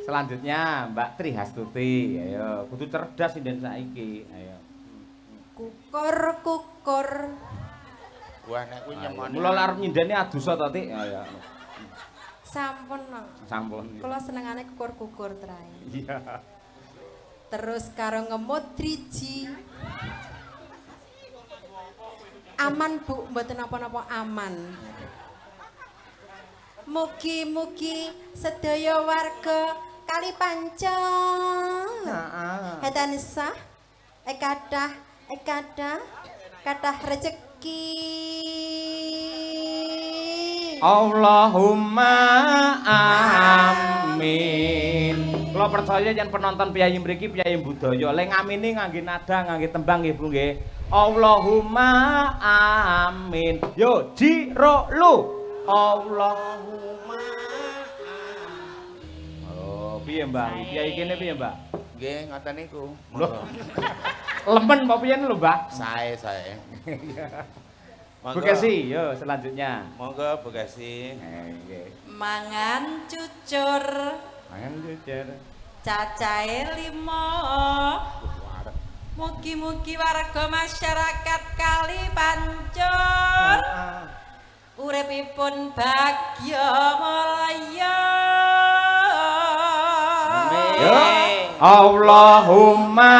Selanjutnya Mbak Tri Hastuti. Ayo, kudu cerdas sinden saiki. Ayo. Kukur. Wah nek kuwi nyemoni. Mula arep nyindeni adusa to, Tik. Ayo. Sampun. Sampun. Kula senengane kukur trae. Iya. Terus karo ngemut driji. Aman Bu, mboten napa-napa aman. Mugi-mugi sedaya warga Kalipancen. Heeh. Tansah kathah rezeki. Allahumma amin. Kula percaya yen penonton piyayi mriki piyayi budaya, lek ngamini ngangge nada, ngangge tembang nggih Bu nggih. Allahumma amin. Yo jiro lu. Allahumma amin. Oh, piye Mbak? Piyayi kene piye Mbak? Nggih ngoten niku. Lemen apa piye lho Mbak? Sae. Bekasi, yo selanjutnya. Monggo Bekasi. Nggih. Mangan cucur. Mangan jujur. Cacahe 5. Mugi-mugi warga masyarakat Kalipancen uripipun bagya mulya. Amin. Allahumma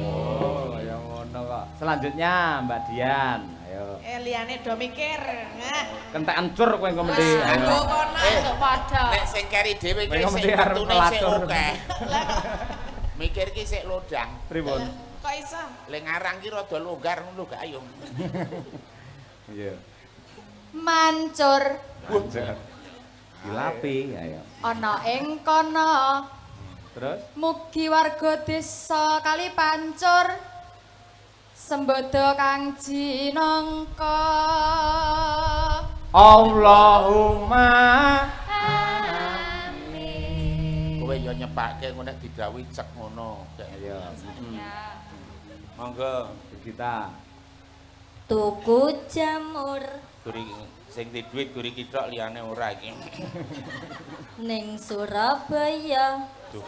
oh, ya ngono kok. Selanjutnya Mbak Dian. Ayo. Liyane do mikir. Kentek ancur kowe engko mendhi. Ayo kono padha. Nek sing keri dhewe ki Kowe sing mesti arep metune sik pelatur. akeh. Mikir ki sik lodang. Pripun? Kok iso? Lek ngarang ki rada longgar ngono gak ayo. Iya. Mancur Ancur. Dilapi, ayo. ana ing kono. Terus Mugi warga desa Kalipancur sembodo kang jinangka. Allahumma Kowe yo nyepake ngono nek didhawuhi cek ngono. ayo. Monggo Kita Tuku jamur guri sing di dhuwit guri kitok liyane ora iki. ning Surabaya. Duh.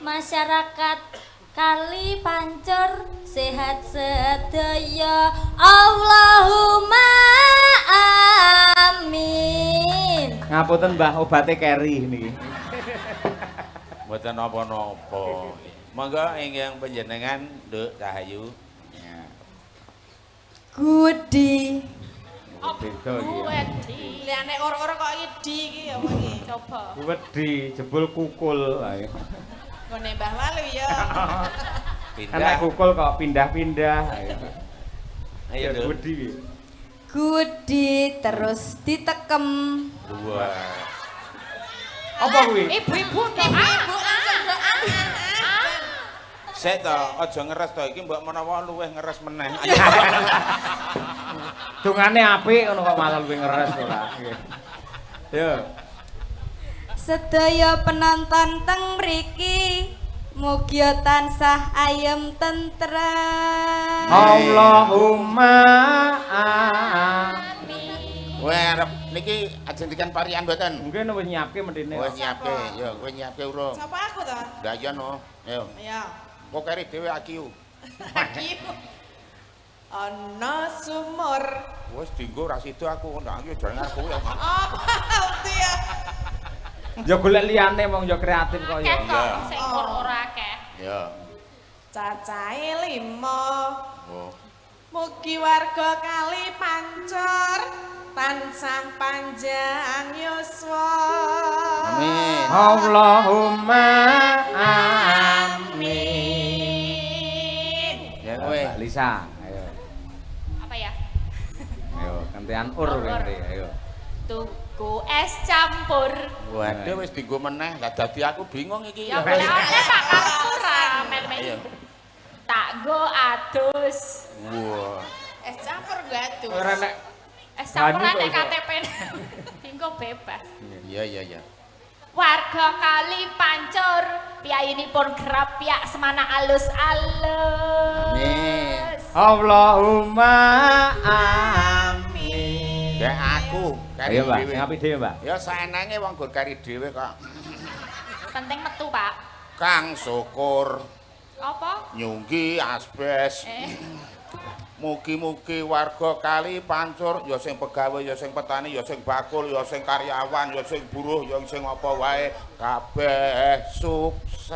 Masyarakat Kalipancur sehat sedaya. Allahumma amin. ngapunten Mbah obate keri niki. Mboten napa-napa. Monggo ingkang panjenengan Nduk Cahayu. Gudi. Beda iki. Wedi. Liyane ora-ora kok idi iki ya iki. Coba. Wedi jebul kukul. Ayo. Ngene Mbah Walu ya. Enak Pindah. kukul kok pindah-pindah. Ayo. Ayo Nduk. Wedi iki. Gudi terus ditekem. Dua. Apa kuwi? Ibu-ibu to. Ibu langsung do Sik to, aja ngeres to iki mbok menawa luweh ngeres meneh. Dungane apik ngono kok malah luwih ngeres ora. Nggih. Yo. Sedaya penonton teng mriki mugi tansah ayem tentrem. Allahumma amin. Kowe arep niki ajendikan parian mboten? Mungkin wis nyiapke mendine. Kowe nyiapke, yo kowe nyiapke urung. Sapa aku to? Lah iya no. Ayo. Ya. Kok keri dhewe akiu. Ana sumur. Wis dienggo ra sida aku ndak iki jane aku ya. Apa uti ya? Ya golek liyane wong ya kreatif kok ya. Iya. Sing ora akeh. Ya. Cacahe 5. Oh. Mugi warga Kalipancur tansah panjang yuswa. Amin. Allahumma amin. Ya kowe. Mbak Lisa, ayo. Apa ya? Ayo, gantian ur kowe, ayo. Tuku es campur. Waduh wis dienggo meneh. Lah dadi aku bingung iki. Ya boleh tak karepku ra men-men. Ayo. Tak go adus. Wah. Es campur gak adus. Ora nek Es campur Banyu nek kok iso. KTP. Tinggo bebas. Iya. Warga Kalipancur piyayinipun gerap piyak semana alus-alus. Amin. Allahumma amin. Kayak aku kari Ayo, Mbak, dhewe. sing apik dhewe, Mbak. Ya saenenge wong gur kari dhewe kok. Penting metu, Pak. Kang syukur Apa? nyunggi asbes. Mugi-mugi warga kali pancur ya sing pegawe ya sing petani ya sing bakul ya sing karyawan ya sing buruh ya sing apa wae kabeh sukses.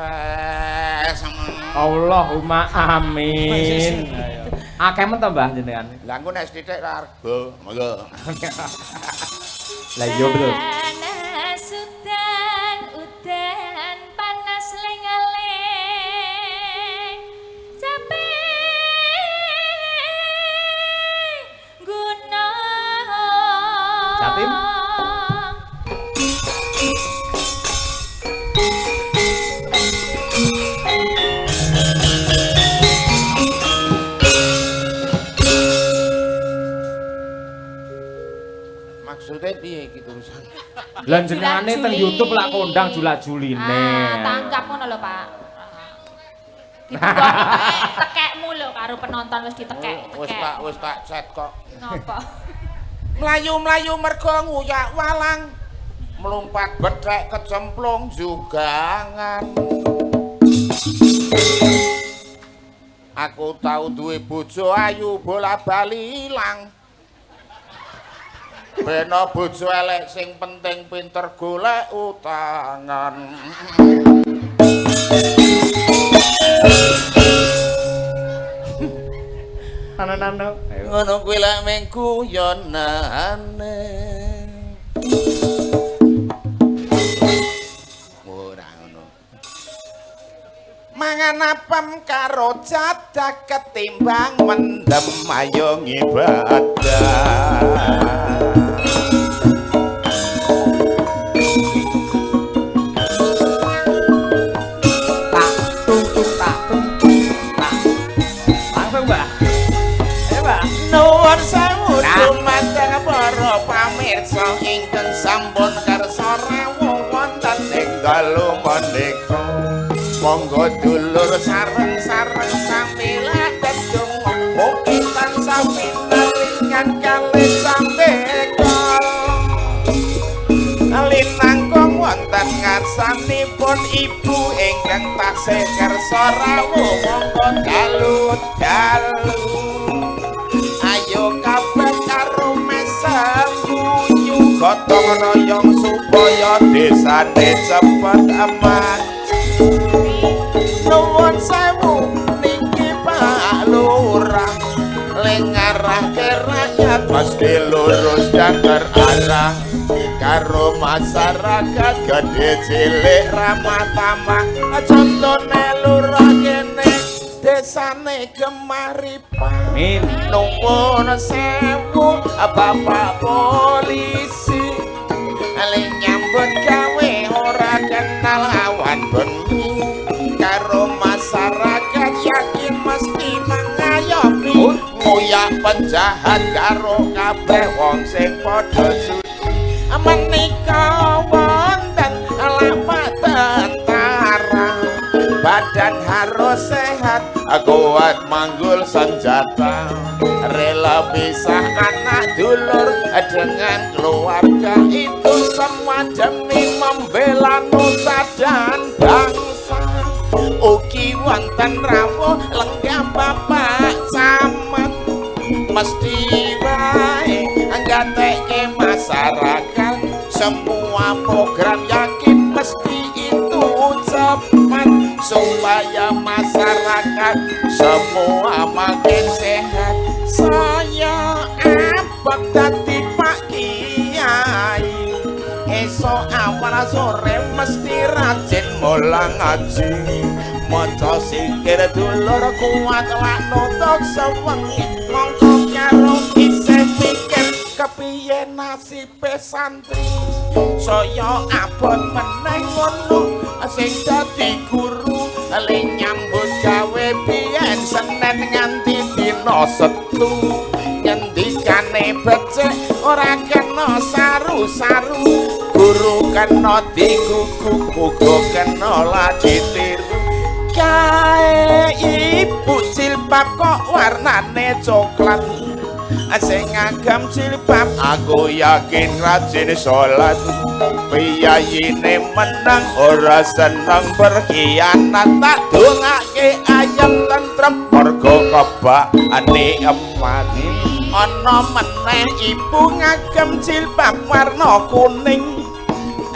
Allahumma amin. Akeh men to Mbah jenengan. Lah engko nek sithik argo. Monggo. Lah iya betul. Panas udan panas lengaleng capek gunung Jatim? Maksudnya piye iki terusan? Lah jenengane teng YouTube lak kondang jula-juline. Tanggap ngono lho, Pak. Ditukoni tekekmu lho karo penonton wis ditekek. Wis tak chat kok. Napa? Mlayu-mlayu mergo nguyak walang. Melumpat bethek kecemplung jugangan. Aku tau duwe bojo ayu bola-bali ilang. Bena bojo elek sing penting pinter golek utangan. Nano. Ngono kuwi lek mengku yonane. Ora ngono. Mangan apem karo cadak ketimbang mendem ayo ngibadah. Langsung, Mbak. Ayo, Mbak. Nuwun sewu dumateng para pamirsa ingkang sampun kersa rawuh wonten ing dalu menika. Monggo dulur sareng-sareng sami lededung mugi tansah pinaringan kalih sambeka. Linangkung wonten ngarsanipun ibu ingkang taksih kersa rawuh monggo dalu-dalu. Ayo kabeh karo mesem guyu gotong royong supaya desane cepet aman. Nuwun sewu niki Pak Lurah lengarahke rakyat mesti lurus dan terarah karo masyarakat gede cilik ramah tamah contone lurah kene desane Gemaripan. Amin. Nuwun sewu Bapak Polisi ale nyambut gawe ora kenal awan bengi karo masyarakat yakin mesti mengayomi ngoyak penjahat karo kabeh wong sing padha sudi menika wonten lapak tentara badan harus sehat kuat manggul senjata rela pisah anak dulur dengan keluarga itu semua demi membela nusa dan bangsa. Ugi wonten rawuh lenggah Bapak Camat mesti wae nggatekke masyarakat semua program yakin mesti itu cepat supaya masyarakat semua makin sehat. Saya abot dadi Pak Kiai esok awal sore mesti rajin mulang ngaji maca sikir dulur kuat lak nutuk sewengi mongko karo isih mikir kepiye nasibe santri saya abot meneh ngono sing dadi guru le nyambut gawe biyen Senin nganti dina Setu ngendikane becik ora kena saru-saru guru kena diguguk uga kena lagi tiru kae ibu jilbab kok warnane coklat sing ngagem jilbab aku yakin rajin salat piyayine menang ora seneng berkhianat tak dongake ayam tentrem mergo kebakane emat ana meneh ibu ngagem jilbab warna kuning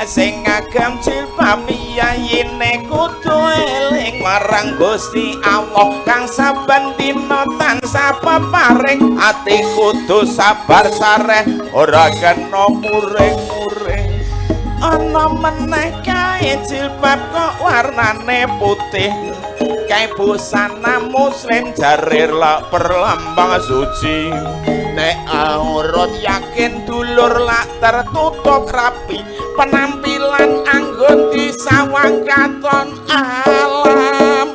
sing ngagem jilbab piyayine kudu eling marang Gusti Allah kang saben dina tansah peparing ati kudu sabar sareh ora kena muring-muring ana meneh kae jilbab kok warnane putih kae busana muslim jarir lak perlambang suci nek aurat yakin dulur lak tertutup rapi penampilan anggun disawang katon alam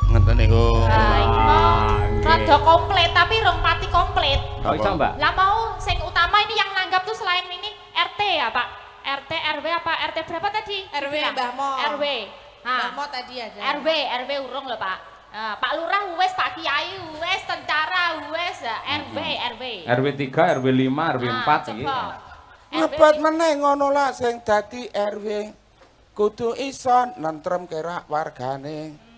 ngeten niku rada komplit tapi rong pati komplit. Oh iso Mbak? Lah mau sing utama ini yang nanggap tuh selain ini RT ya Pak? RT, RW apa? RT berapa tadi? RW Nah, Mbah Mo. RW. Mbah Mo tadi ada. RW urung loh Pak. Pak Lurah wes, Pak Kiai wes, tentara wes, RW. RW 3, RW 5, RW 4 iki. Ngebat meneh ngono lah sing dadi RW kudu iso nentrem kerak wargane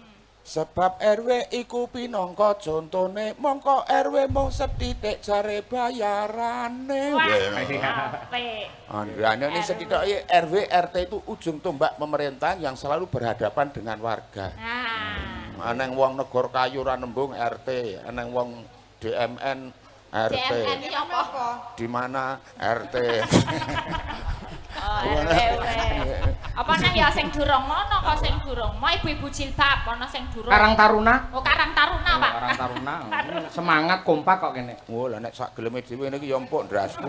sebab RW iku pinangka contone mongko RW mung sethithik jare bayarane Andriane ini sethithik RW RT itu ujung tombak pemerintahan yang selalu berhadapan dengan warga aneng wong negor kayu ra nembung RT aneng wong DMN RT DMN iki apa? di mana RT RW. Apa nang ya sing durung ngono kok sing durung. Mau ibu-ibu jilbab ana sing durung. Karang Taruna? Oh, Karang Taruna, Pak. Karang Taruna. Semangat kompak kok kene. Oh, lah nek sak geleme dhewe niki ya empuk ndrasku.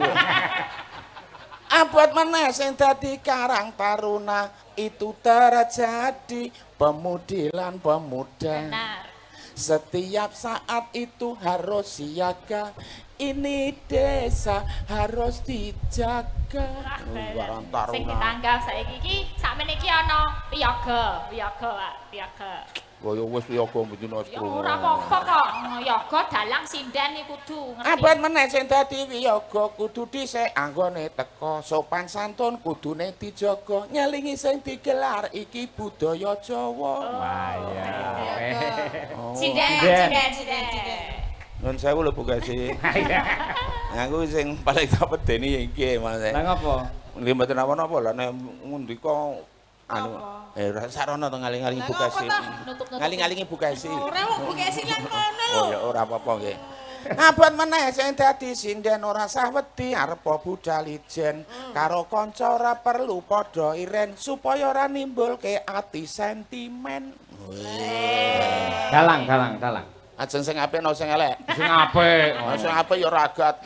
Abot meneh sing dadi Karang Taruna itu terjadi pemudi lan pemuda. Benar. Setiap saat itu harus siaga. Ini desa harus dijaga. Karang Taruna. Sing ditanggap saiki iki sakmene iki ana piyaga, Pak, piyaga. Oh ya wis piyaga mbendina Ya ora apa-apa kok. Yoga dalang sinden iki kudu ngerti. Abot meneh sing dadi wiyaga kudu dhisik anggone teka sopan santun kudune dijaga nyelingi sing digelar iki budaya Jawa. Wah iya. Sinden. Nun sewu lho Bu Gasi. Aku sing paling tak pedeni iki Mas. Lah ngopo? Nggih mboten napa-napa lho nek ngundika anu sarana to ngaling-aling Bu Gasi. Ngaling-alingi Bu Gasi. Ora kok buke sing lan kono lho. Oh ya ora apa-apa nggih. Abot meneh sing dadi sinden ora sah wedi arep budal ijen karo kanca ora perlu padha iren supaya ora nimbulke ati sentimen. Dalang. Ajeng sing apik no sing elek. Sing apik. Sing apik ya ragat.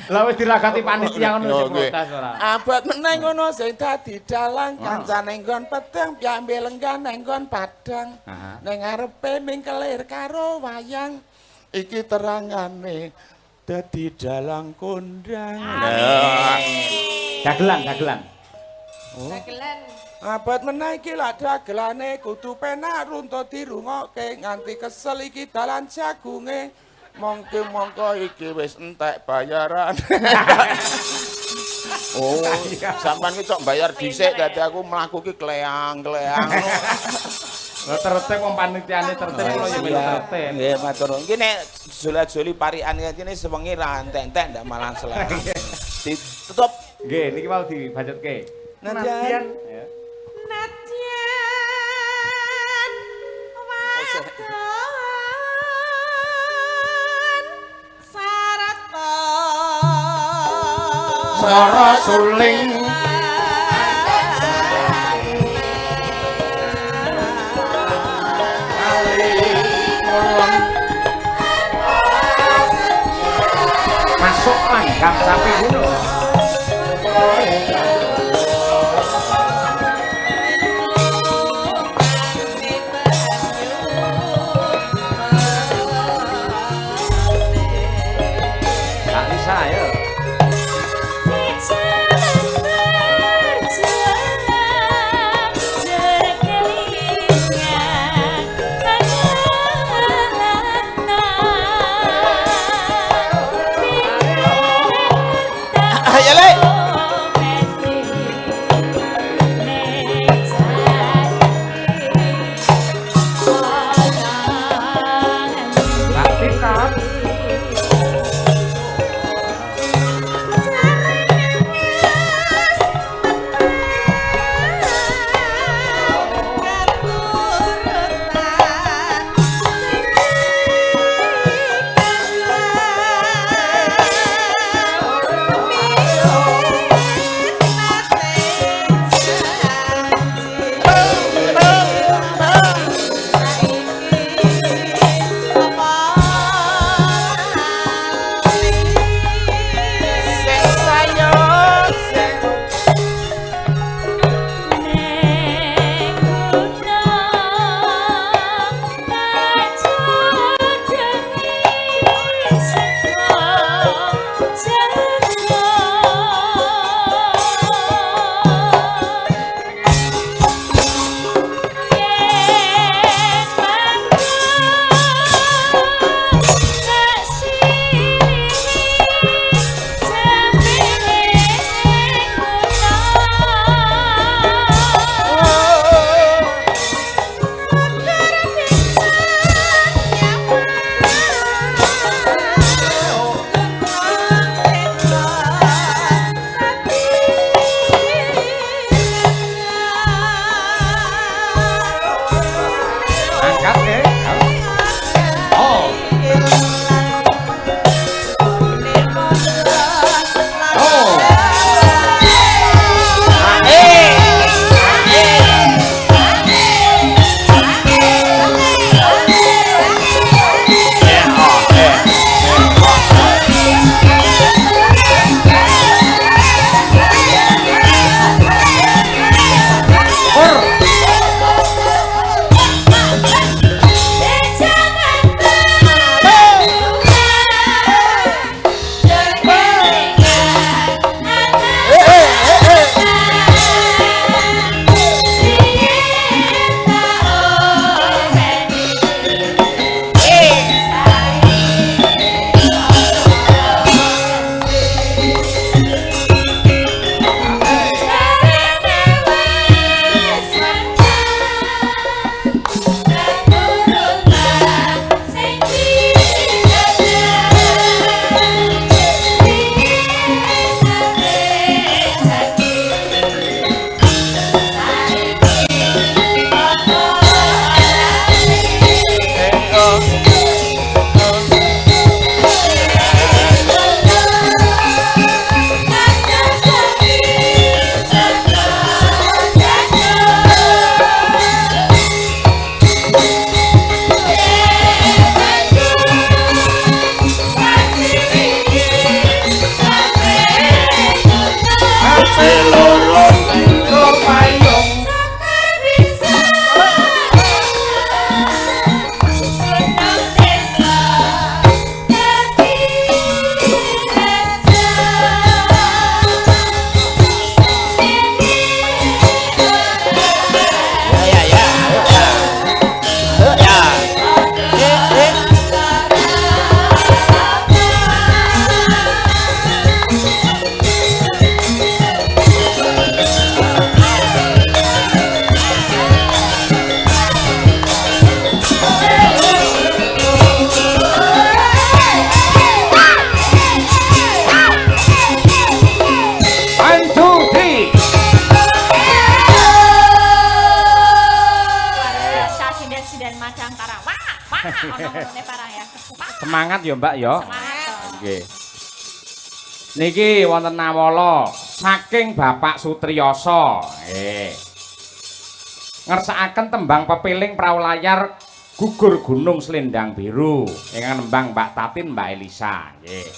Lah wis diragati panitia ngono sing protes ora. Abot meneh ngono sing dadi dalang kancane nggon pedang piambe lenggan nang nggon padang. Ning ngarepe mingkelir karo wayang iki terangane dadi dalang kondang. Dagelan. Dagelan. Abot meneh iki lak dagelane kudu penak runtut dirungokke nganti kesel iki dalan jagunge. Mongko iki wis entek bayaran. Oh, sampean iki cok bayar dhisik dadi aku mlaku iki kleang-kleang. Lah tertib wong panitiane tertib kula ya melu tertib. Nggih, matur nuwun. Iki nek jola-joli parikan kene sewengi ra entek-entek ndak malah selek. Ditutup. Nggih, niki mau dibacutke. Nadyan. Ya. Nadyan wadon sarata Sara suling Masuk langgam sapi gunung. seloro sira payung Ono-onone parang ya. Semangat ya Mbak ya. Semangat. Nggih. Niki wonten nawala saking Bapak Sutriyasa. Nggih. Ngersakaken tembang pepiling prawalayar gugur gunung Slendang Biru ingkang nembang Mbak Tatin Mbak Elisa. Nggih.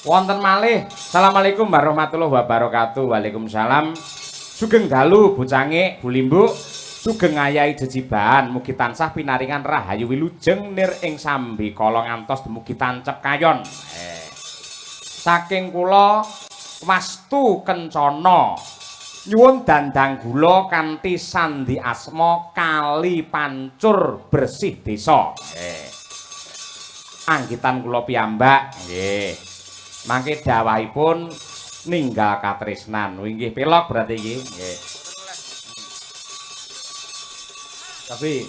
Wonten malih. Assalamualaikum warahmatullahi wabarakatuh. Waalaikumsalam. Sugeng dalu bocange Bu Limbuk. Sugeng ayahi jejiban mugi tansah pinaringan rahayu wilujeng nir ing sambi kala ngantos dumugi tancep kayon. Saking kula Wastu Kencana nyuwun dandang gula kanthi sandi asma Kali Pancur Bersih Desa. Anggitan kula piyambak nggih. Mangke dawahipun ninggal katresnan. Inggih pelok berarti iki nggih. Tapi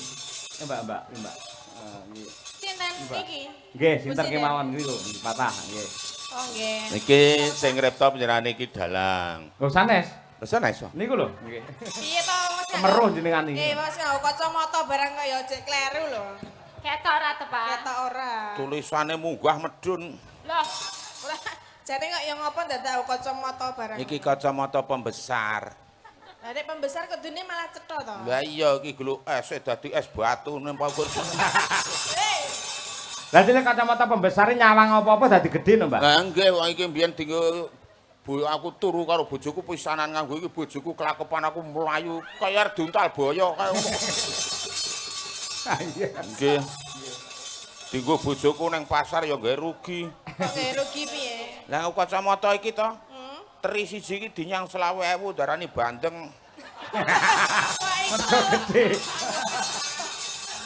Mbak. Nggih. Sinten iki? Nggih, sinten kemawon niku patah nggih. Oh nggih. niki sing ngripta panjenengane iki Dalang Lho sanes. Pesan iso Niku lho nggih. Piye to Mas? Kemeruh jenengan iki. Mas nggo kacamata barang kaya cek kleru lho. Ketok ora tepak. Ketok ora. tulisane munggah medun Loh, Ora jane kok ya ngopo dadak kacamata barang. iki kacamata pembesar Lah nek pembesar kedune malah cetha to. lah iya iki glu es dadi es batu nempel Lah dene kacamata pembesare nyawang apa-apa dadi gedhe no, Mbak. Lah nggih wong iki mbiyen dinggo aku turu karo bojoku pisanan nganggo iki bojoku kelakepan aku mlayu kaya duntal boyo kaya nggih dinggo bojoku ning pasar ya nggae rugi Oke, rugi piye? lah kacamata iki to teri siji iki dinyang 20.000 darani bandeng Mergo gedhe.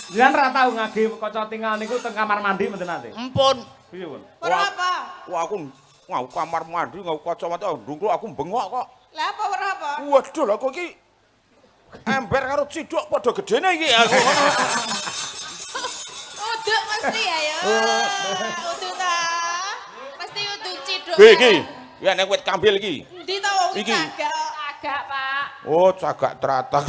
Jenengan ra tau ngage kaca tinggal niku teng kamar mandi mboten nate. empun Piye, Pun? Ora apa? wah aku ngau kamar mandi ngau kacamata ndungkul aku bengok kok Lah apa ora apa? waduh lha kok iki ember karo ciduk padha gedene iki aku Uduk mesti ya ya. Uduk ta. Mesti uduk ciduk. iki ya nek wit kambil iki Endi ta wong Iki. cagak? agak, Pak. oh cagak teratak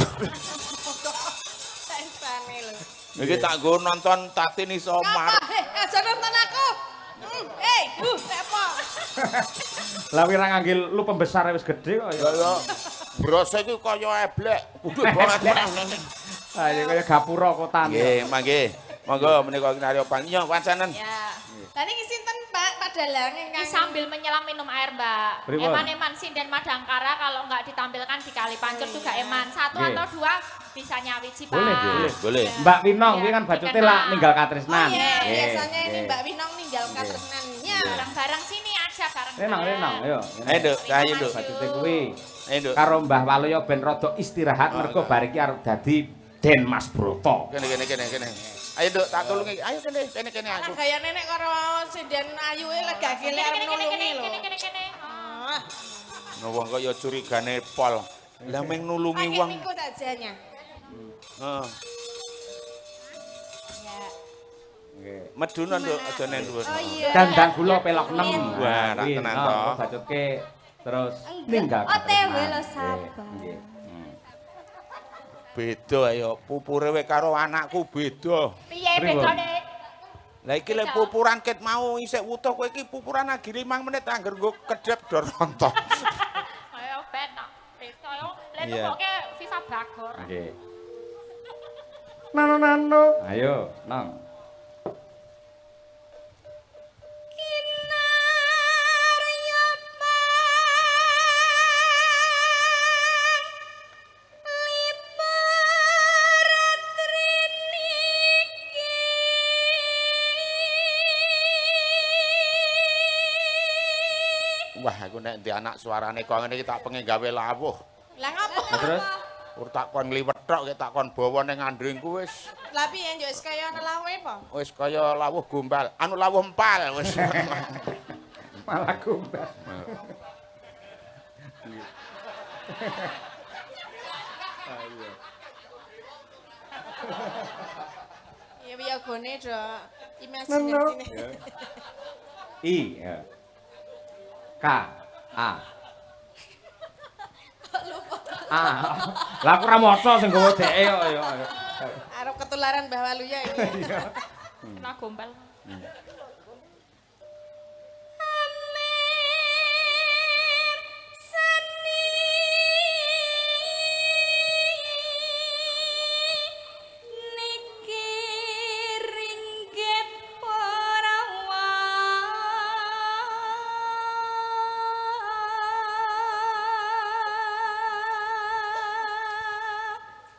Sensane lho. iki tak nggo nonton Tatin Isomar Aja nonton aku. Apa? Lah wira ngangge lu pembesar wis gedhe kok ya. ya brose iki kaya eblek kudu banget Ah ya kaya gapura kotan. nggih mangke monggo menika kinaryopan iya pancenen Ya. Lah niki sinten Pak Dalang Ini ingkang sambil menyelam minum air, Mbak. Pripun? Eman-eman sinden Madangkara kalau nggak ditampilkan di Kali Pancur juga eman. Satu Nggih. atau dua bisa nyawiji, Pak. boleh Mbak Winong kuwi kan Iya, bacute dikenal. lah ninggal Oh katresnan. iya, Nggih, biasanya ini nggih. Mbak Winong ninggal katresnannya. Bareng-bareng sini aja bareng. Renang, ayo. ayo Nduk ayo Nduk Bacute kuwi ayo Nduk karo Mbah Waluyo ben rada istirahat mergo bar iki arep dadi Den Mas Broto. kene ayo Nduk tak tulungi ayo kene Lah aku gaya nenek karo Sinden Ayu legake lek arep nulungi lho. Kene. Ah, wong kaya curigane pol lah meng nulungi pakai wong niku sajanya. heeh Ya. Nggih. meduna Nduk aja ning dhuwur Oh iya. Dandang gula pelok 6. Wah, ra tenan to. Bacutke terus ninggal. OTW lo katresnan. sabar. Nggih. beda ayo pupure we karo anakku beda Piye Pripun? bedane? lah iki lek pupuran ket mau isih wutuh kowe iki pupuran lagi 5 menit angger nggo kedep do rontok Ayo benak. Ayo lek Iya. nukoke FIFA Bagor. Nggih. Nano. Ayo, Nang. iku nek ndi anak suarane kok ngene iki tak pengen gawe lawuh. Lah ngapa? Nah, terus Ora tak kon ngliwet tok tak kon bawa ning andringku wis. Lah piye yo wis kaya ana lawe apa? Wis kaya lawuh gombal, anu lawuh empal wis. malah gombal. Ya piye gone do imajinasine. I ya. K A Lah aku ora maca sing nggawa dheke kok ya. Arep ketularan Mbah Waluya iki. Kena gombal.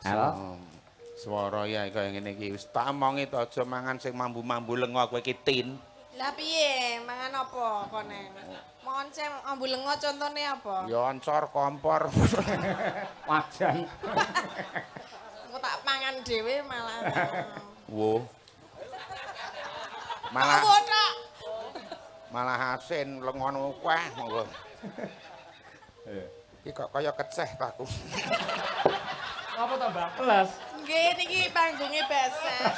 Halo. Swara ya kaya ngene iki wis tak omongi to aja mangan sing mambu-mambu lenga kowe iki tin. Lah piye mangan apa kone? Moncem ambu lengo contone apa? Ya oncor kompor. Wajan. Engko tak pangan dhewe malah. Wo. Malah Malah asin lengono kuah monggo. Iki kok kaya keceh taku. Apa tambah plus? Nggih niki panggonge basah.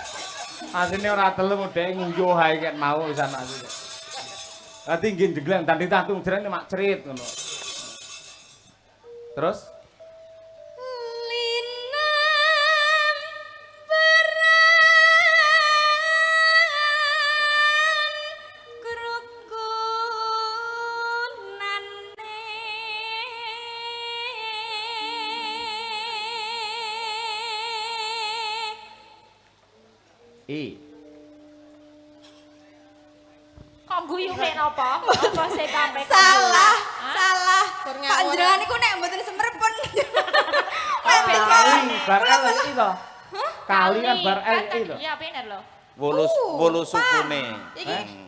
Asine ora telu dhek nguyuh ae ket mau pisan asine. Dadi nggih jegleng tadi tantung jerene mak cerit ngono. Terus I Kok guyu mek napa? Apa sing sampe Salah, salah. Pak Jenengan niku nek mboten semerpun. Kali bar LI to. Kali kan bar LI to. Iya bener lho. Wolu sukune.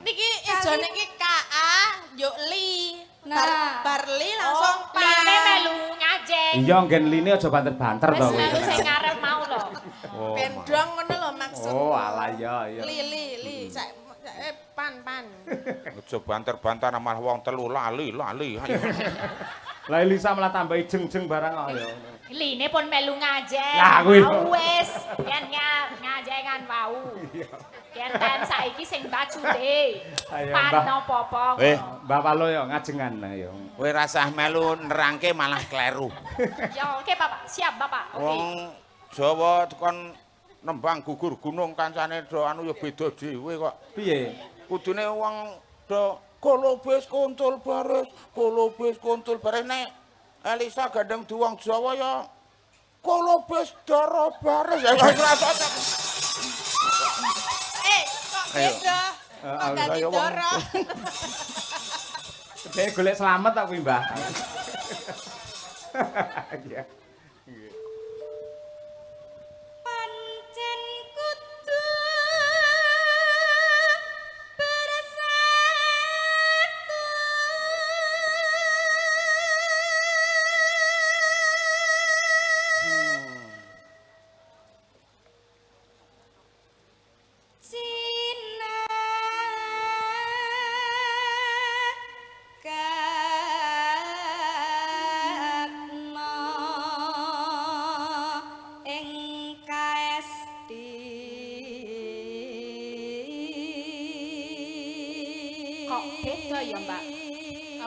Niki ijone iki KA yo li. Nah. Barli langsung Line melu ngajeng. Iya nggen line aja banter-banter to Wis kowe. melu sing ngarep mau lho. Oh, Pendong ngono lho maksud. Oh alah ya ya. Li. Pan. aja banter-banter malah wong telu lali. Ayo. Lah Elisa malah tambahi jeng-jeng barang kok ya. Line pun melu ngajeng. Lah, kuwi. Wis yen ngajengan wau. Kenten saiki sing bajute. Ayo, Pan Mbah. napa-apa. Mbak Palo ya ngajengan ya. Kowe rasah melu nerangke malah kleru. Ya oke Bapak, siap Bapak. Oke. Wong Jawa tekon nembang gugur gunung kancane do anu ya beda dhewe kok. Piye? Kudune wong do kolobes kuntul baris nek Elisa gandeng duwang Jawa ya kolobes dara baris ya rasa. Kok beda? Kok dadi ayo, wong. doro? Dhek golek slamet tak kuwi, Mbah. Iya. Pancen kudu bersatu. Sinakatna ing kaesti. Kok beda ya, Mbak?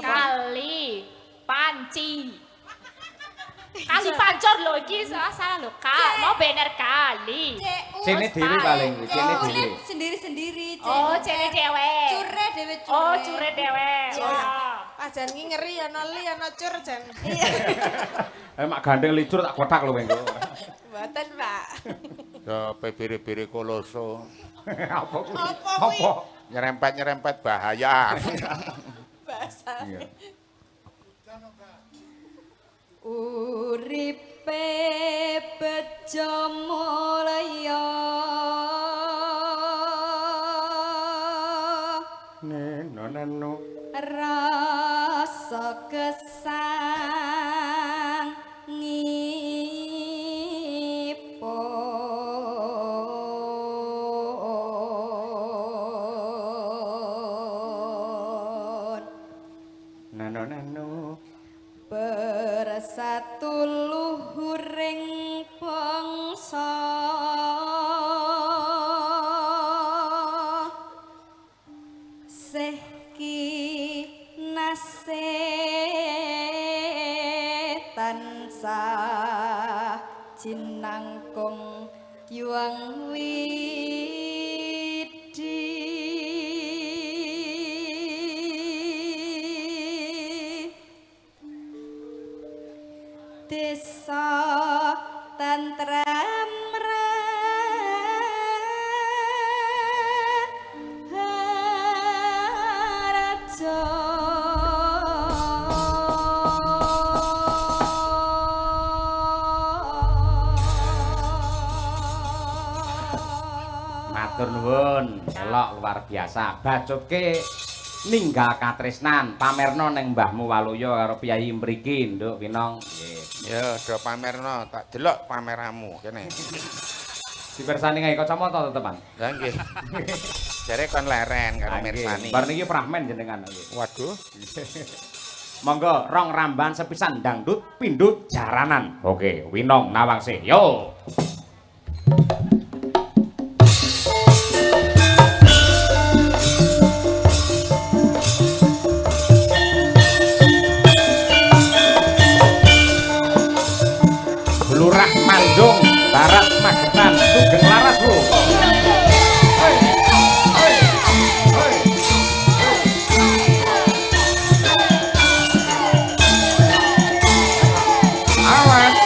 Kali panci. Kali pancor lho iki salah lho. Mau bener kali. Cene dhewe paling, cene dhewe. Sendiri-sendiri. Oh, cene dhewe. Cure dhewe cure. Oh, cure dhewe. Oh. Pajan ki ngeri ana li ana cur jan. Mak gandeng licur tak kotak lho engko. Mboten, Pak. Ya pebere-bere koloso. Apa kuwi? Apa kuwi? Nyerempet-nyerempet bahaya. Bahasa. Iya. Uripe bejo mulya. Neno. Rasa satuluhuring bangsa seh kinase tansah jinangkung yuang widi desa tantram raja Matur nuwun, elok luar biasa. Bacutke ninggal katresnan, pamerno ning Mbahmu Waluya karo Piyayi mriki, Nduk Winong. Nggih. Ya, do pamerno, tak delok pameramu kene. Dipersani gawe kacamata to, Teman. Lah nggih. Jare kon leren karo mirsani. Bar niki prahmen jenengan nggih. Waduh. Monggo rong ramban sepisan dangdut pindut jaranan. Oke, Winong Nawangse. Yo. Lurah Mandung, Barat Magetan, Sugeng Laras, Bu. Awas.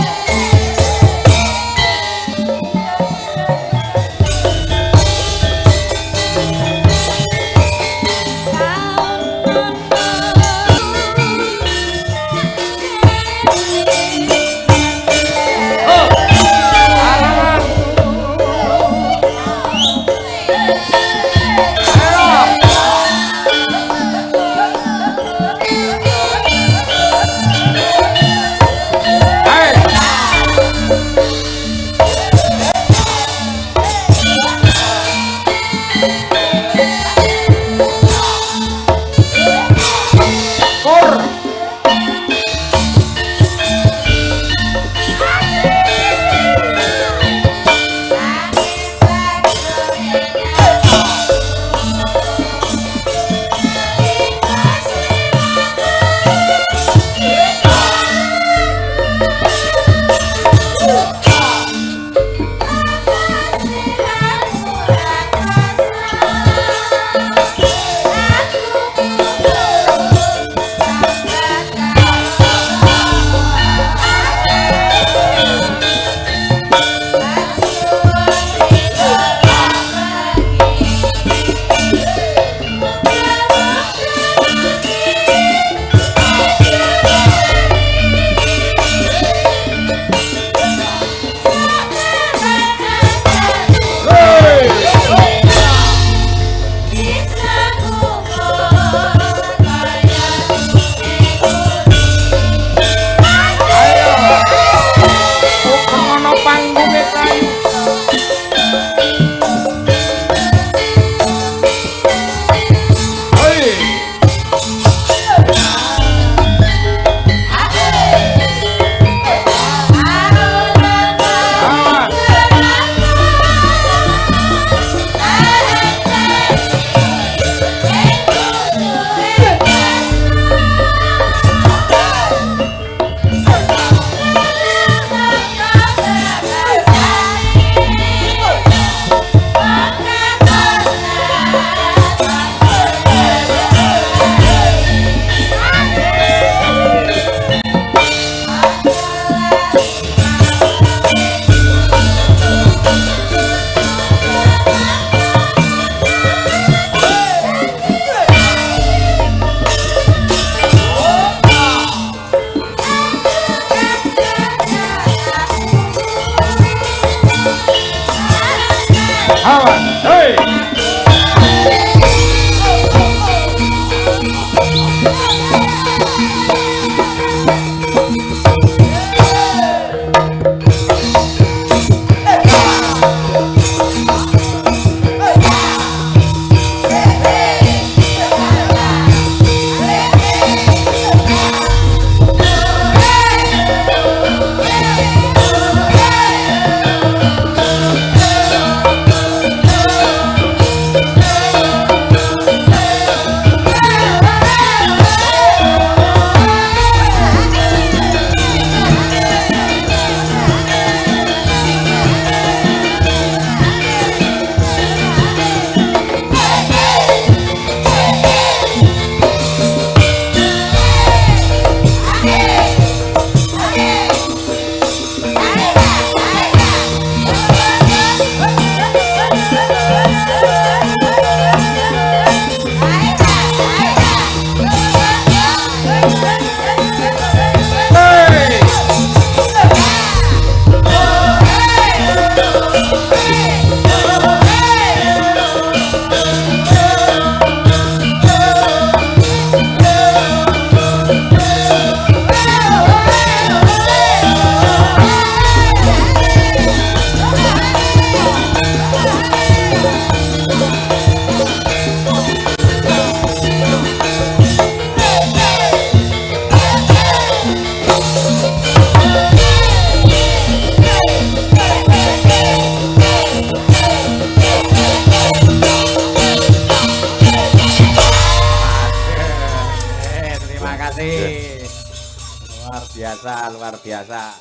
luar biasa.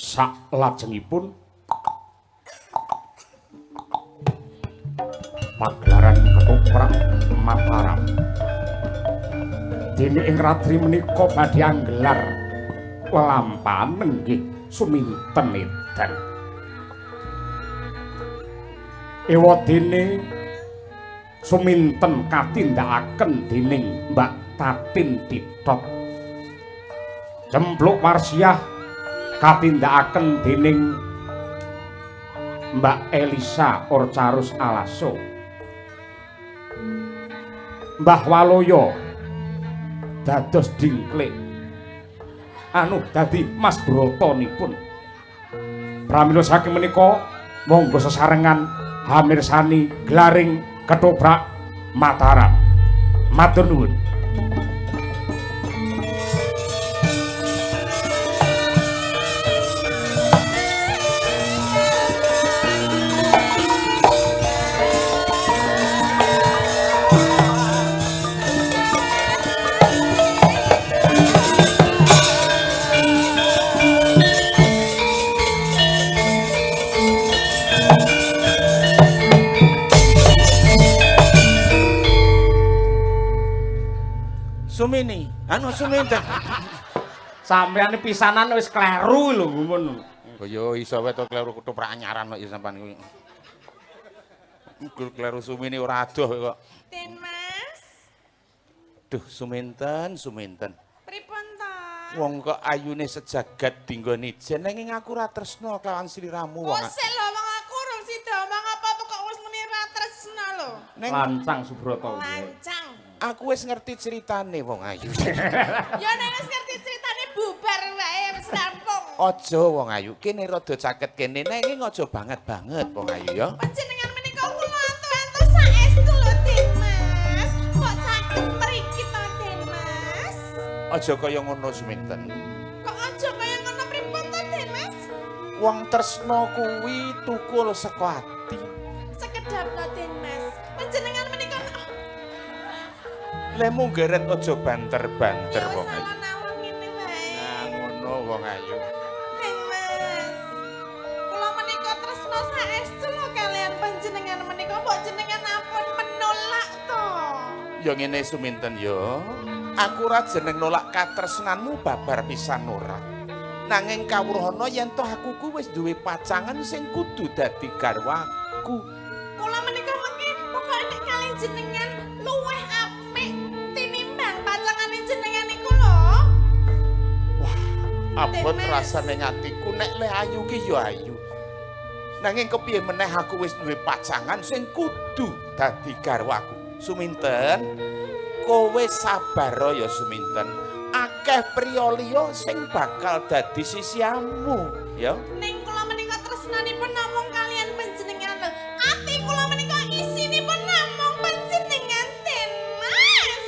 Salajengipun pagelaran ketoprak Mataram dene ing radri menika badhe anggelar lelampahan nggih suminten edan ewadene suminten katindakaken dening Mbak Tatin Titot Jembluk Warsiah katindakaken dening Mbak Elisa Orcarus Alaso Mbah Waloyo dados dingklik dadi Mas Brotonipun pramila saking menika monggo sesarengan hamirsani glaring ketoprak Mataram matur nuwun. Sumini, suminten. Sampeyan pisanan wis kleru lho ngono. Kaya iso wae to kleru ketoprak anyaran kok ya sampean kuwi. Kleru Sumini ora adoh kok. Den Mas. Duh, suminten. Pripun to? Wong kok ayune sejagat dinggone jen nanging aku ora tresna kelawan sliramu wong. Sik lho wong aku urung sida omong apa-apa kok wis muni ra tresna lho. Lancang Subroto. Lancang. Aku wis ngerti ceritane wong ayu. Ya nek wis ngerti ceritane bubar wae wis rampung. Aja wong ayu, kene rada caket kene nanging aja banget-banget wong ayu ya. Panjenengan menika kula antu-antu saestu lho Den Mas. Kok caket mriki to Den Mas? Aja kaya ngono suminten. Kok aja kaya ngono pripun to Den Mas? Wong tresna kuwi tukul saka ati. Sekedap to Den Mas. Panjenengan menika Lemu geret aja banter-banter ya wong ayu. alon-alon ngene wae. Nah, ngono wong ayu. Den Mas. Kula menika tresna saestu lho kalian panjenengan menika mbok jenengan ampun menolak to. Ya ngene suminten ya. Aku ora jeneng nolak katresnanmu babar pisan ora. Nanging kawruhana yen toh aku ku wis duwe pacangan sing kudu dadi garwaku. Kula menika mengki pokoke nek kalian jenengan luweh apik tinimbang pacangane jenengan iku lho. Abot Mas. rasane atiku nek le ayu ki ya ayu. Nanging kepiye meneh aku wis duwe pacangan sing kudu dadi garwaku. Suminten, kowe sabar ya Suminten. Akeh priya liya sing bakal dadi sisiamu, ya. Ning kula menika tresnanipun namung kalian panjenengan lho. Ati kula menika isinipun namung panjenengan Den Mas.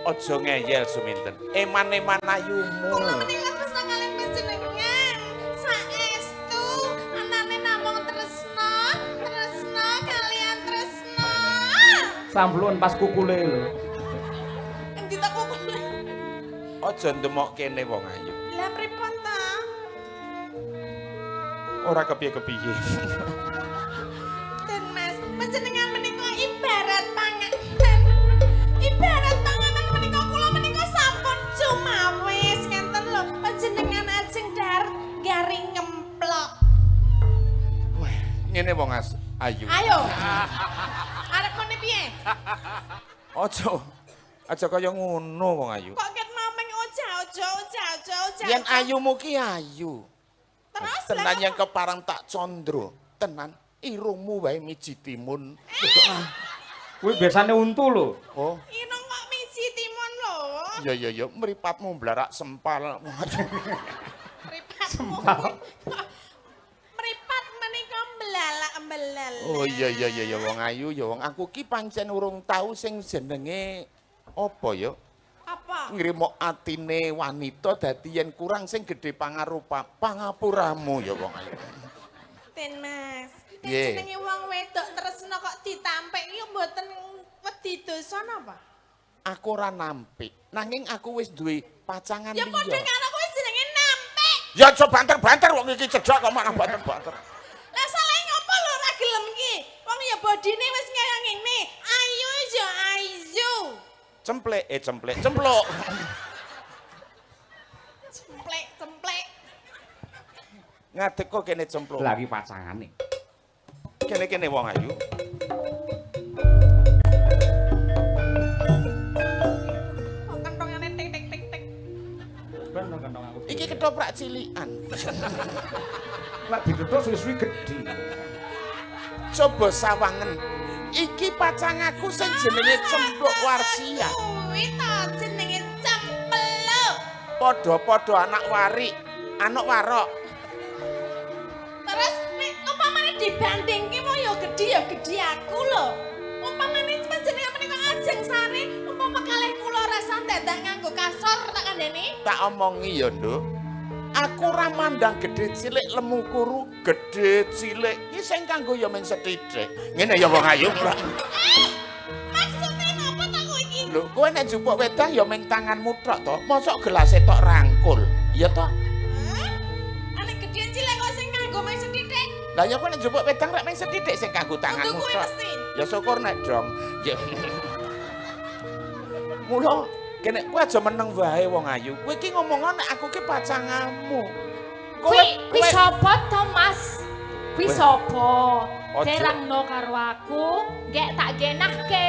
Aja ngeyel Suminten. Eman-eman ayumu. Kula menika tresna kalian panjenengan. Saestu anane namung tresna kalian tresna. Samblun pas kukule lho. Endi tak kukule? Aja ndemok kene wong ayu. Lah pripun ta? Ora kepiye-kepiye. Den Mas, panjenengan menika ibarat panganan menika kula menika sampun cumawis ngenten lho. Panjenengan ajeng garing ngemplok. Wah, ngene wong ayu. Ayo. Arep muni piye? Aja kaya ngono wong ayu. Kok ket mameng oja. Yen ayumu ki ayu. Terus Tenan lah. yang keparang tak condro. Tenan irungmu wae miji timun. Kuwi biasane untu lho. Oh, Irung kok miji timun lho. iya mripatmu blarak sempal. Mripatmu. Mripat menika mbelalak-mbelal. Oh iya wong ayu ya wong aku ki pancen urung tau sing jenenge apa ya? Apa? Ngrimok atine wanita dadi yen kurang sing gedhe pangapuramu ya wong ayu. Den Mas, nek Piye? jenenge wong wedok tresna kok ditampik iki mboten wedi dosa napa? Aku ora nampik, nanging aku wis duwe pacangan Ya padha liya. karo kowe Ya aja banter-banter wong iki cedhak kok malah banter-banter. Lah salah ngopo lho ora gelem ki? Wong ya bodine wis kaya ngene. Ayo ya ayo. Cemplek. Cemplek. Ngadeg kok kene cempluk. Lagi pacangane. Kene wong ayu. Kok kentongane tik tik tik tik. Ben kentong aku. Iki ketoprak cilikan. Lah ditutuk suwi-suwi gedhi. Coba sawangen. Iki pacang aku sing jenenge Cempluk Warsia. Kuwi ta jenenge cempluk. Padha-padha anak wari, anak warok. Terus nek umpamane dibandingke mau ya gedhi aku lho. Umpamane jenenge menika Ajeng Sari, umpama kalih kula rasa dadak nganggo kasor tak kandhani. Tak omongi ya, Nduk. Aku ora mandang gedhe cilik lemu kuru, gedhe cilik iki sing kanggo ya men sethithik. Ngene ya wong ayu. Maksudnya napa tak kok iki? Lho, kowe nek njupuk wedang ya men tanganmu tok to. Mosok gelase tok rangkul. Ya to? Anek gedhe cilik kok sing nganggo men sethithik. Lah ya kowe nek njupuk wedang rek men sethithik sing kanggo tanganmu Kuwi tok. mesin. Ya syukur nek dong. Ya. Mula kene kowe aja meneng wae wong ayu. Kowe iki ngomong nek aku ki pacanganmu. Kuwi sapa to, Mas? Kuwi sapa? Ojo. Terangno karo aku, nggek tak genahke.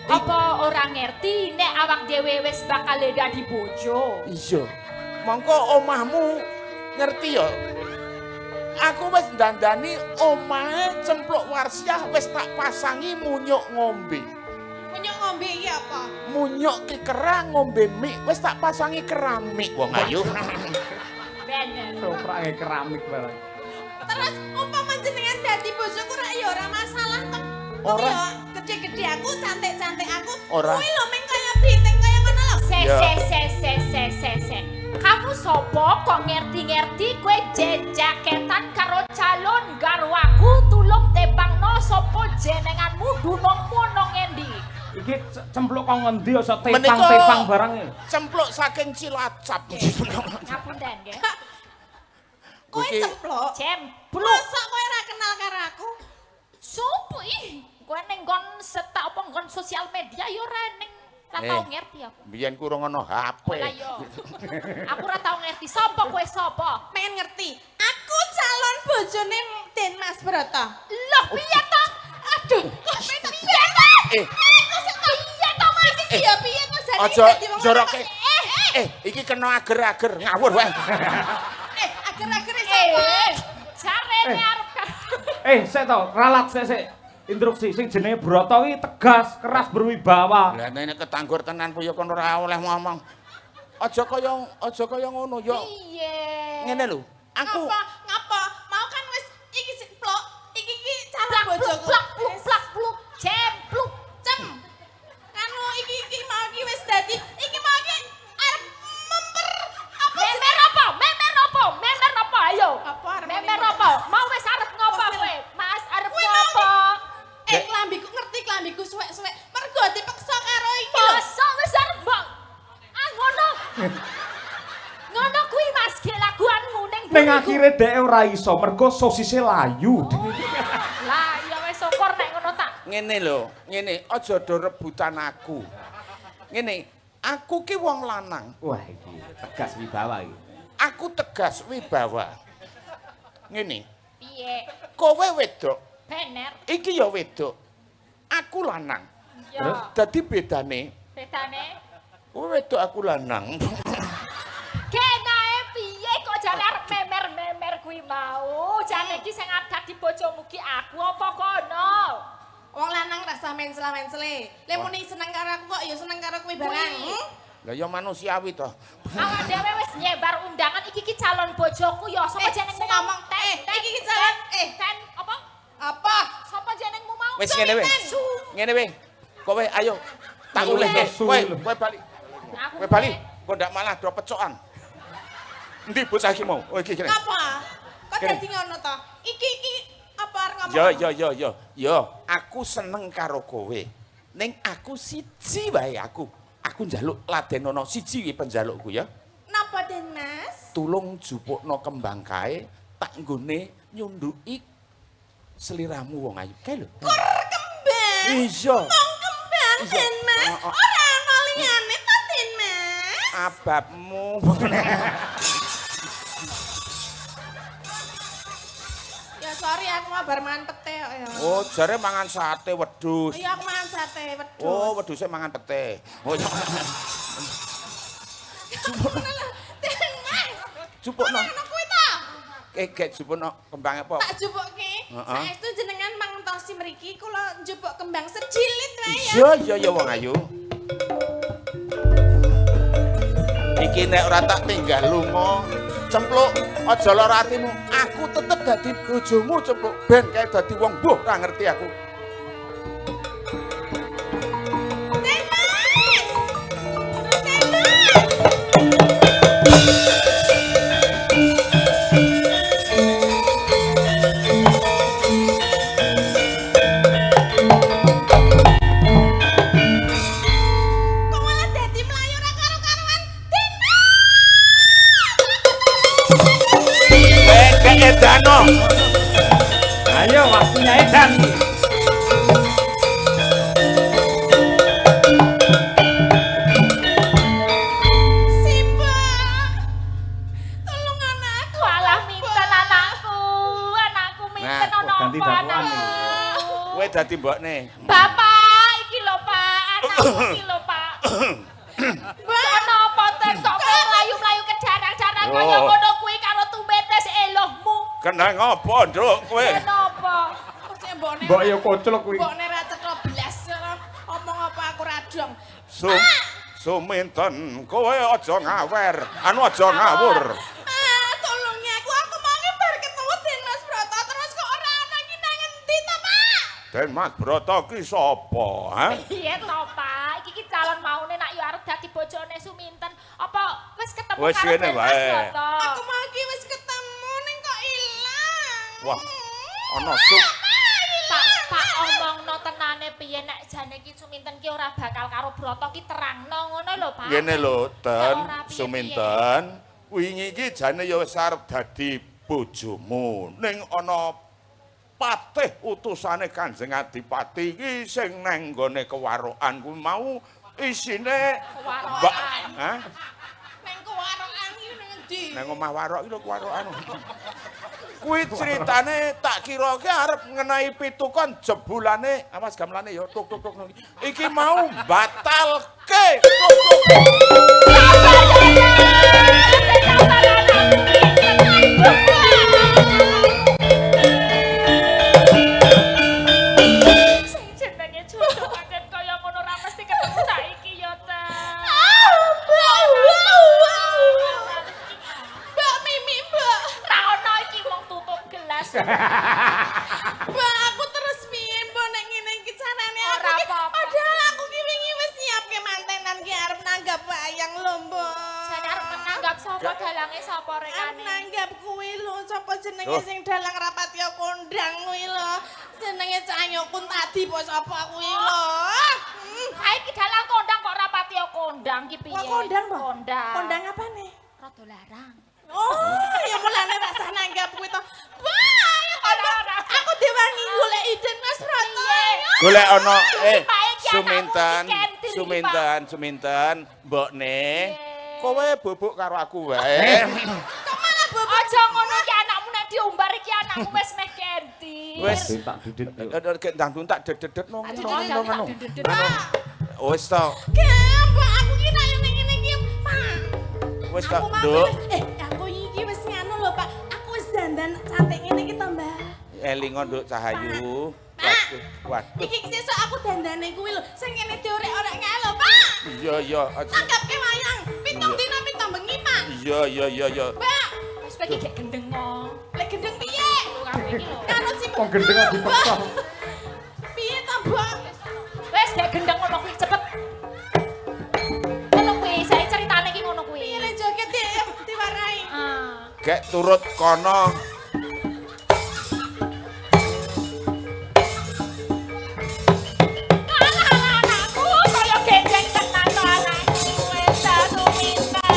Apa ora ngerti nek awak dhewe wis bakal dadi bojo? Iya. Mongko omahmu ngerti ya. Aku wis dandani omahe Cempluk Warsiah wis tak pasangi munyuk ngombe. Punya ngombe iki apa? Munyuk ki kerang ngombe mie wis tak pasangi keramik wong ayu. Bener. Toprake keramik barang. Terus umpama jenengan dadi bojoku rak ya ora masalah to. Ora. Ya gede-gede aku, cantik-cantik aku. Ora. Kuwi lho meng kaya bintang kaya ngono lho. Se. Kamu sopo kok ngerti-ngerti kue jejaketan karo calon garwaku tulung tebangno sopo jenenganmu dunungmu nang endi? Iki cempluk kok ngendi aja Menika- tepang-tepang barang e. Cempluk saking Cilacap. Ngapunten nggih. Kowe Iki- cemplok. Cempluk. Mosok kowe ora kenal karo aku? Sopo ih? Kowe ning nggon setak apa nggon sosial media ya ora ning ora tau ngerti aku. Biyen kurang ono HP. Lah yo. Aku ora tau ngerti sapa kowe sapa. Pengen ngerti. Aku calon bojone Den Mas Broto. Loh piye to? Aduh, kok piye to? Eh. Aku sing piye to Mas iki ya piye to jane Aja dadi wong joroke. lanang? Iki kena ager-ager ngawur wae. Akhir-akhir sapa? Jarene arep Sik to, ralat sik. Instruksi sing jenenge Broto iki tegas, keras berwibawa. Lah nek ketanggur tenan ya kon ora oleh ngomong. Aja kaya ngono ya. piye? Ngene lho. Aku Ngapa? Mau kan wis iki cemplok. Iki calon Plak pluk bojoku. plak pluk plak pluk cempluk. Cem. Anu iki mau iki wis dadi iki mau iki arep memper apa Memer apa? Ayo. Apa arep Memer memper? apa? Mau wis arep ngopo Apa sih? kowe? Mas arep Kuwi ngopo? klambiku ngerti klambiku suwek-suwek. Mergo dipeksa karo iki lho. Masa wis arep mbok. Ngono. Ngono kuwi Mas ge laguanmu ning Ning akhire dhek ora iso mergo sosise layu. Lah ya wis syukur nek ngono tak. ngene lho, ngene aja do rebutan aku. Ngene, aku ki wong lanang. Wah iki tegas wibawa iki. Aku tegas wibawa. Ngene, Piye? kowe wedok, Bener. iki ya wedok. Aku lanang. Ya. Dadi bedane, Bedane. kowe wedok aku lanang. Kenae piye kok jane arep memer-memer kuwi mau? Jane iki sing adat di bojomu ki aku apa kono? Wong lanang rasa mensela-mensele. Lek muni seneng karo aku kok ya seneng karo kuwi barang. Kuwi. Lah ya manusiawi to. Awak dhewe wis nyebar undangan iki calon bojoku ya sapa jenengmu sing ngomong, iki calon, ten apa? Apa? Sapa jenengmu mau? Wis ngene wae. Ngene wae. Kowe ayo tak ulehke. Kowe bali. Aku Kowe bali. Kok ndak malah do pecokan. Endi bocah iki mau? Oh iki kene. Apa? Kok Kene. dadi ngono to? Iki apa arep ngomong? Yo, aku seneng karo kowe. Ning aku siji wae aku. Aku njaluk ladenono siji iki penjalukku ya. Napa Den Mas? tulung jupukno kembang kae tak nggone nyunduki seliramu wong ayu kae lho. Kur kembang. Iya. Wong kembang Den Mas. Ora ana liyane ta Den Mas. Ababmu. Ya sorry aku mau bar mangan pete kok ya. Oh, jare mangan sate wedhus. Iya aku mangan sate wedhus. Oh, wedhuse mangan pete. Oh, iya. Den Mas. Jupukno. Ngono kuwi ta? Kek jupukno kembang apa? Tak jupukke. Heeh. Saestu jenengan mangertosi mriki kula njupuk kembang sejilit wae ya. Iya, iya wong ayu. Iki nek ora tak tinggal lunga, Cempluk, aja lara atimu. Aku tetep dadi bojomu, Cempluk. Ben kae dadi wong mbuh ora ngerti aku. Den Mas. Den Mas. Kok malah dadi mlayu ora karo-karuan? Den Kek edano. Ayo waktunya edan. Simba. Tolong anakku. Walah minten anakku. Anakku minten Nah, ana ganti apa dakwaan nih. anakku? Kowe dadi mbokne. Bapak, iki lho Pak, anakku iki lho Pak. Ana apa ten kok kowe mlayu-mlayu ke jarang-jarang Yo. kaya ngono kuwi karo tumetes elohmu. Kenang apa, Nduk, kowe? Kenapa? Kok sik mbokne. Mbok yo koclok kuwi. Mbokne ra cetha blas ora omong apa aku ra dong. Suminten, kowe aja ngawer, aja ngawur. Tolong ya aku mau bar ketemu Den Mas Broto terus kok ora ana iki nang endi to, Pak? Den Mas Broto ki sapa, ha? Piye to Pak? Iki calon maune nak yo arep dadi bojone Suminten. Apa wis ketemu Wis karo ngene Den Mas wae. Broto? Aku mau iki wis ketemu ning kok ilang. Wah, ana suk. Pak omongno tenane piye nek jane iki Suminten ki ora bakal karo Broto ki terangno ngono lho Pak. Ngene lho, Den, Ora piye-piye. Suminten. Wingi iki jane ya wis arep dadi bojomu. Ning ana patih utusane Kanjeng Adipati iki sing nang nggone kewarokan kuwi mau isine Kewarokan. Hah? Neng kewarokan iki ning endi? Nang omah warok iki lho kewarokan. Kuwi ceritane tak kira ki arep ngenai pitukon jebulane awas gamelane ya tuk tuk tuk. Iki mau batalke. Tuk tuk. Sing jenenge jodoh pancen kaya ngono ra mesti ketemu saiki ya ta. Mbak Mimi, Mbak. Ra ono iki mung tutup gelas. Mbak, aku terus piye, Mbak, nek ngene iki carane aku Ora ki. apa-apa. Padahal aku ki wingi wis nyiapke mantenan ki arep nanggap wayang lho, Mbak. Jane arep nanggap sapa dalange sapa Arep rekane. nanggap kuwi lho, sapa jenenge Oh. sing dalang Rapatya Kondang kuwi lho. Jenenge Canyokun tadi po sapa kuwi lho. Saiki dalang kondang kok ora patya kondang ki piye? Kok kondang, Mbak? Kondang. Kondang apane? Rada larang. Oh, ya mulane tak sah nanggap kuwi to. Wah, ya Ora. aku diwangi golek iden Mas Broto. Golek ana Iki bae ki Suminten, anakmu dikentil iki, Suminten, Suminten, mbokne. Piye? Kowe bubuk karo aku wae. Kok malah bobot Aja ngono ki anakmu nek diumbar iki anakmu wis meh ganti. Wis. Tak didit. Kek ndang tak dedet no ngono. Pak. Wis to. Mbak, aku ki nek ning ngene iki, Pak. Wis to, Aku mau Nduk. aku iki wis nganu lho, Pak. Aku wis dandan cantik ngene iki to, Mbak. Elingo Nduk Cahayu. Pak. Waduh. Iki sesuk aku dandane kuwi lho, sing ngene diorek-orek kae lho, Pak. Iya iya. Tanggapke wayang. Pitung dina pitung bengi, Pak. Iya iya iya iya. Mbak, Wis kowe iki gek gendeng mo. lek gendeng piye? Kabeh iki lho. Karo si Kok gendeng kok dipeksa? Piye to, Mbak? Wis gek gendeng ngono kuwi cepet. Ngono kuwi, saya ceritane iki ngono kuwi. Piye lek joget diwarai? Ah. Gek turut kono. Anakku kaya gendeng tenan to anakku. Wis Suminten.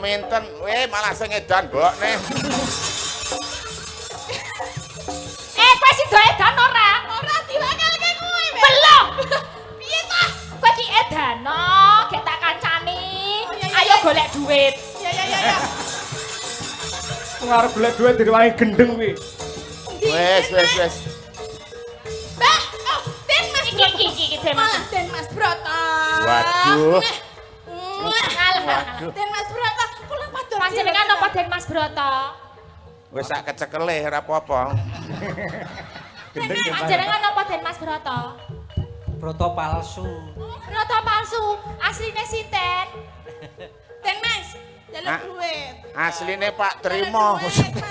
seminten. Malah sing edan mbokne. Kowe sing do edan ora? Ora diwakelke kowe. Belum. Piye ta? Kowe ki edano, gek tak kancani. iya, Ayo iya. golek duit. Ya. Ngarep golek duit direwangi gendeng kuwi. Wes. Mbak, oh, Den Mas Iki Den Mas. Malah Den Mas Broto. Waduh. Waduh. Den Mas Broto, kula matur. Panjenengan apa Den Mas Broto? Wis sak kecekele ora apa-apa. Panjenengan apa Den Mas Broto? Broto palsu. Broto palsu, asline sinten? Den Mas, Ah. jaluk duit. Asline Pak Trimo.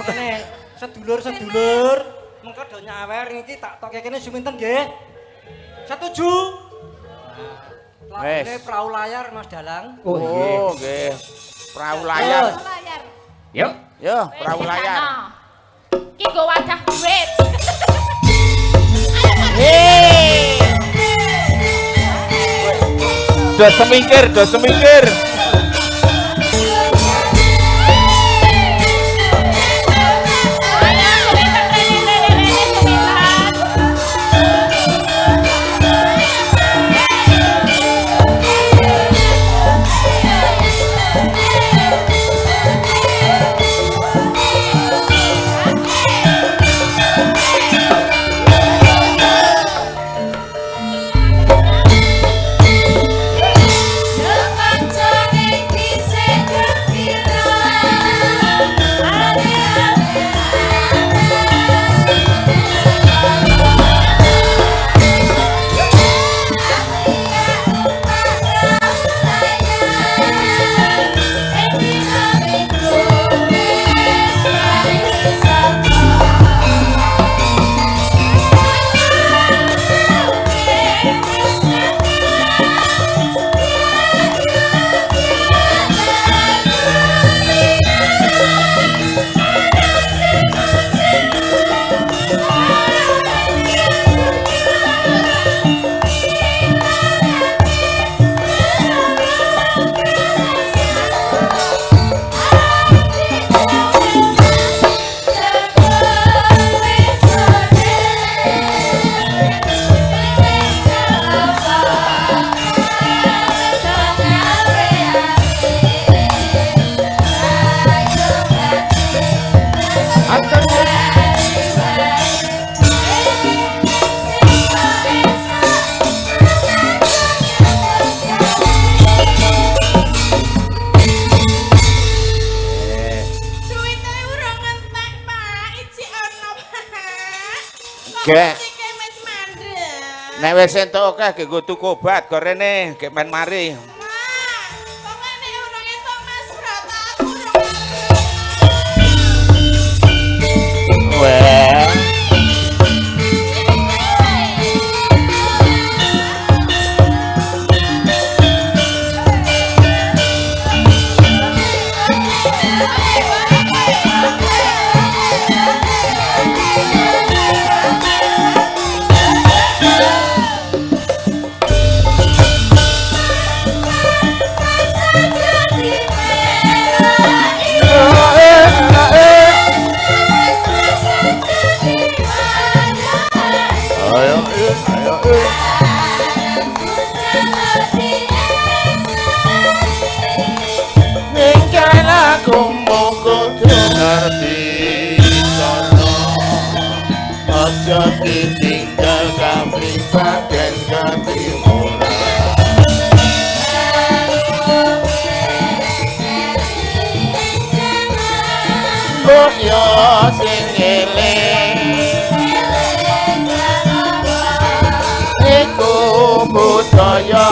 Kene sedulur-sedulur mengko do nyawer iki tak toke kene suminten nggih. Setuju? Wes. Lagune perahu layar Mas Dalang. Oh, nggih. Perahu layar. Layar. Yuk. Yo, perahu layar. Ki nggo wadah duit. Do semingkir. Ayo suminten rene suminten. Duite urung entek, Pak. Iji ono, Pak. Gek. Iki wis mandek. Nek wis entuk akeh ge nggo tuku obat kok rene, gek men mari. Mak, pokoknya urung entuk Mas Broto, aku urung Weh. Aja ditinggal kami bagian ketimuran. Mbok yo sing eling iku budaya.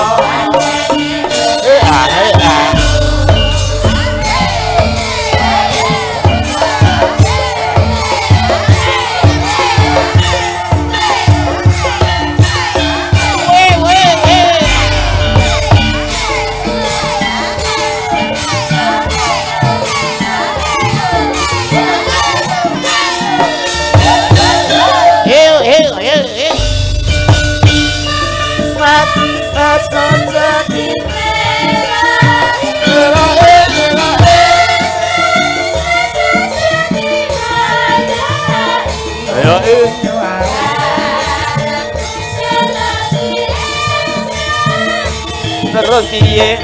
Terus piye?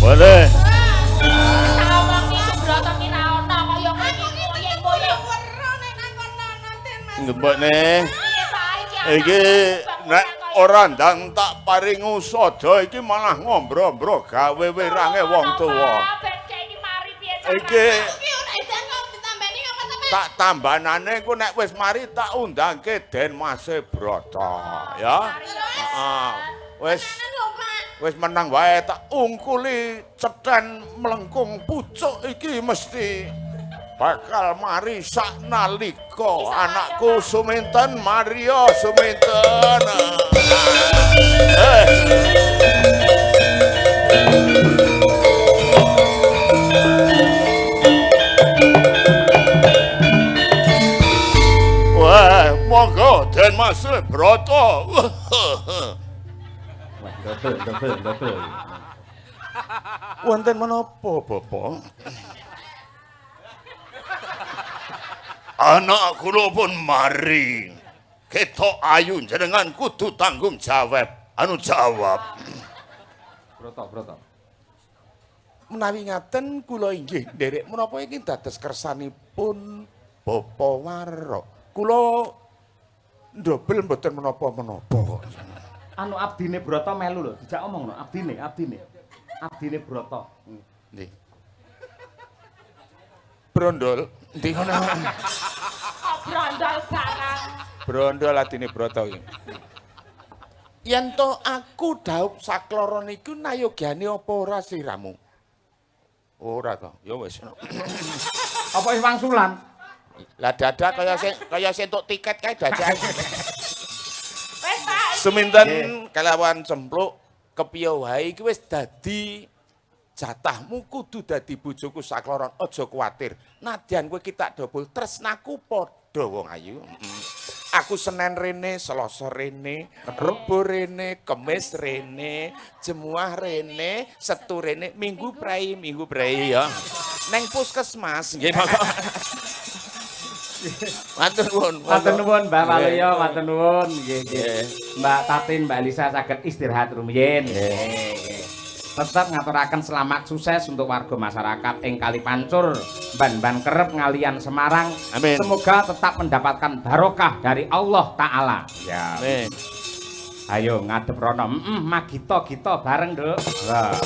Boleh. Tak omongi Subrata ki ra ono kaya ngene moyeng-moyeng. Weruh nek nang kono nanten Mas. Ngembok nih. Piye ta Iki nek ora ndang tak paring usada iki malah ngombro-mbro gawe wirange wong tuwa. Ben iki mari piye Iki Iki ora edan kok ditambani apa to Mas? tak tambanane ku nek wis mari tak undangke Den Mas Broto ya. Heeh. Wis Lho Pak. wis menang wae tak ungkuli cethen melengkung pucuk iki mesti bakal mari saknalika anakku Suminten Mario Suminten. Wah, monggo Den Mas Broto. Betul. Wonten menapa, Bapak? Anak kula pun mari. Ketok ayu jenengan kudu tanggung jawab. Anu jawab. Broto. Menawi ngaten kula inggih nderek menapa iki dados kersanipun Bapak Warok. Kula ndobel mboten menapa-menapa kok. Anu abdine Broto melu lho, dijak omong lho, abdine. Abdine Broto. Nggih. Brondol, ndi ngono? kok brondol barang. Brondol adine Broto iki. Yen to aku dhaup sakloro niku nayogyane apa ora sliramu? Ora to, ya wis. Apa wis wangsulan? Lah dadak kaya sing entuk tiket kae dadak. Wis Pak. Suminten kelawan cempluk kepiye wae iki wis dadi jatahmu kudu dadi bojoku sakloron aja kuwatir. Nadyan kowe ki tak dobol tresnaku padha wong ayu. Aku Senen rene, Selasa rene, Rebo rene, Kemis rene, Jemuah rene, Setu rene, Minggu prei ya. Neng puskesmas nggih Pak. Matur nuwun. Matur nuwun Mbak Waluyo, matur nuwun. Nggih. Mbak Tatin, Mbak Lisa saged istirahat rumiyin. Tetap ngaturaken selamat sukses untuk warga masyarakat ing Kalipancur, Ban-ban Kerep ngalian Semarang. Amin. Semoga tetap mendapatkan barokah dari Allah Ta'ala. Ya. Amin. Ayo ngadep rono. Magito bareng, Nduk. Lah.